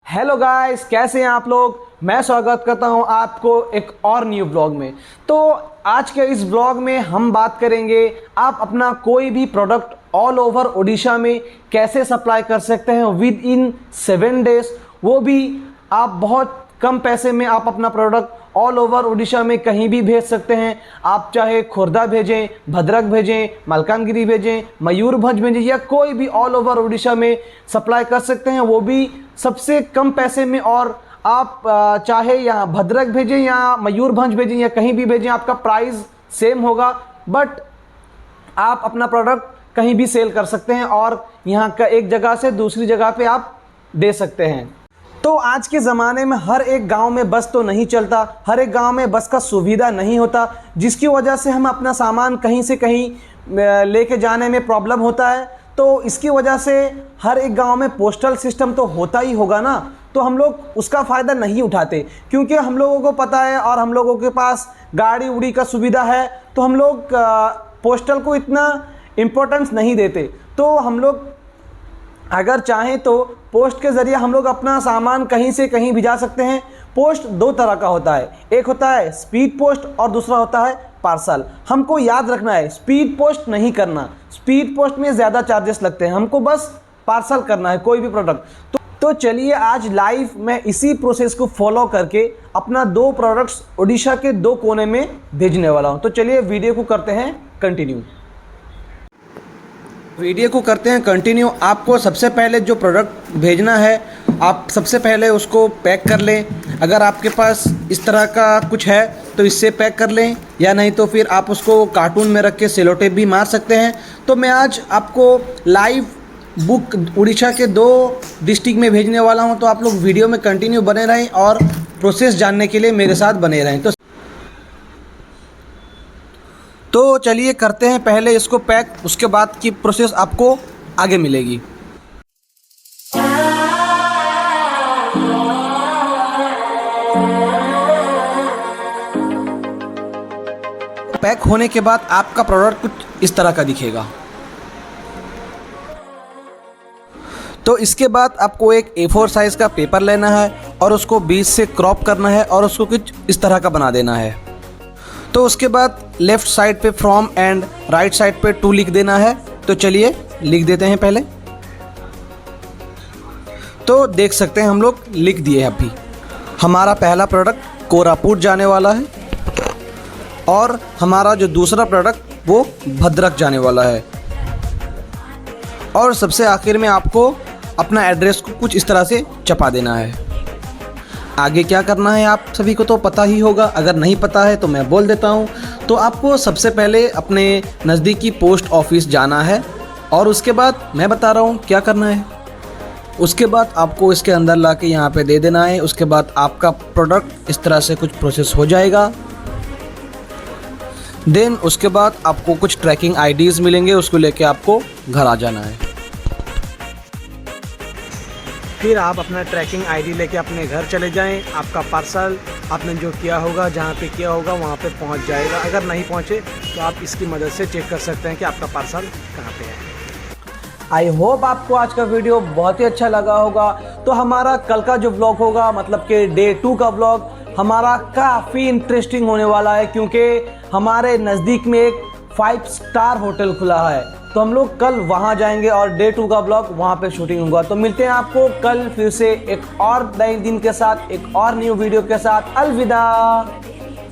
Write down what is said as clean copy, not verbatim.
Hello guys, कैसे हैं आप लोग। मैं स्वागत करता हूं आपको एक और न्यू ब्लॉग में। तो आज के इस ब्लॉग में हम बात करेंगे आप अपना कोई भी प्रोडक्ट ऑल ओवर ओडिशा में कैसे सप्लाई कर सकते हैं विद इन 7 डेज। वो भी आप बहुत कम पैसे में आप अपना प्रोडक्ट ऑल ओवर ओडिशा में कहीं भी भेज सकते हैं। आप चाहे खुर्दा भेजें, भद्रक भेजें, मलकानगिरी भेजें, मयूरभंज भेजें या कोई भी ऑल ओवर ओडिशा में सप्लाई कर सकते हैं, वो भी सबसे कम पैसे में। और आप चाहे यहाँ भद्रक भेजें या मयूरभंज भेजें या कहीं भी भेजें, आपका प्राइस सेम होगा, बट आप अपना प्रोडक्ट कहीं भी सेल कर सकते हैं और यहाँ का एक जगह से दूसरी जगह पे आप दे सकते हैं। तो आज के ज़माने में हर एक गांव में बस तो नहीं चलता, हर एक गांव में बस का सुविधा नहीं होता, जिसकी वजह से हम अपना सामान कहीं से कहीं लेके जाने में प्रॉब्लम होता है। तो इसकी वजह से हर एक गांव में पोस्टल सिस्टम तो होता ही होगा ना, तो हम लोग उसका फ़ायदा नहीं उठाते क्योंकि हम लोगों को पता है और हम लोगों के पास गाड़ी उड़ी का सुविधा है, तो हम लोग पोस्टल को इतना इम्पोर्टेंस नहीं देते। तो हम लोग अगर चाहें तो पोस्ट के ज़रिए हम लोग अपना सामान कहीं से कहीं भिजा सकते हैं। पोस्ट दो तरह का होता है, एक होता है स्पीड पोस्ट और दूसरा होता है पार्सल। हमको याद रखना है स्पीड पोस्ट नहीं करना, स्पीड पोस्ट में ज़्यादा चार्जेस लगते हैं, हमको बस पार्सल करना है कोई भी प्रोडक्ट। तो चलिए आज लाइव मैं इसी प्रोसेस को फॉलो करके अपना 2 प्रोडक्ट्स उड़ीसा के 2 कोने में भेजने वाला हूँ। तो चलिए वीडियो को करते हैं कंटिन्यू। वीडियो को करते हैं कंटिन्यू। आपको सबसे पहले जो प्रोडक्ट भेजना है, आप सबसे पहले उसको पैक कर लें। अगर आपके पास इस तरह का कुछ है तो इससे पैक कर लें, या नहीं तो फिर आप उसको कार्टून में रख के सेलो टेप भी मार सकते हैं। तो मैं आज आपको लाइव बुक उड़ीसा के 2 डिस्ट्रिक्ट में भेजने वाला हूं, तो आप लोग वीडियो में कंटिन्यू बने रहें और प्रोसेस जानने के लिए मेरे साथ बने रहें। तो चलिए करते हैं पहले इसको पैक, उसके बाद की प्रोसेस आपको आगे मिलेगी। पैक होने के बाद आपका प्रोडक्ट कुछ इस तरह का दिखेगा। तो इसके बाद आपको एक A4 साइज़ का पेपर लेना है और उसको बीच से क्रॉप करना है और उसको कुछ इस तरह का बना देना है। तो उसके बाद लेफ़्ट साइड पे फ्रॉम एंड राइट साइड पे टू लिख देना है। तो चलिए लिख देते हैं पहले। तो देख सकते हैं हम लोग लिख दिए हैं। अभी हमारा पहला प्रोडक्ट कोरापुट जाने वाला है और हमारा जो दूसरा प्रोडक्ट वो भद्रक जाने वाला है। और सबसे आखिर में आपको अपना एड्रेस को कुछ इस तरह से छपा देना है। आगे क्या करना है आप सभी को तो पता ही होगा, अगर नहीं पता है तो मैं बोल देता हूँ। तो आपको सबसे पहले अपने नज़दीकी पोस्ट ऑफिस जाना है और उसके बाद मैं बता रहा हूँ क्या करना है। उसके बाद आपको इसके अंदर ला के यहाँ पे दे देना है। उसके बाद आपका प्रोडक्ट इस तरह से कुछ प्रोसेस हो जाएगा। देन उसके बाद आपको कुछ ट्रैकिंग आईडीज़ मिलेंगे, उसको लेके आपको घर आ जाना है। फिर आप अपना ट्रैकिंग आईडी लेके अपने घर चले जाएं। आपका पार्सल आपने जो किया होगा, जहाँ पे किया होगा वहाँ पे पहुँच जाएगा। अगर नहीं पहुँचे तो आप इसकी मदद से चेक कर सकते हैं कि आपका पार्सल कहाँ पे है। आई होप आपको आज का वीडियो बहुत ही अच्छा लगा होगा। तो हमारा कल का जो ब्लॉग होगा, मतलब कि डे 2 का ब्लॉग हमारा काफ़ी इंटरेस्टिंग होने वाला है, क्योंकि हमारे नज़दीक में एक 5 स्टार होटल खुला है। तो हम लोग कल वहां जाएंगे और डे 2 का ब्लॉग वहां पे शूटिंग होगा। तो मिलते हैं आपको कल फिर से एक और नए दिन के साथ, एक और न्यू वीडियो के साथ। अलविदा।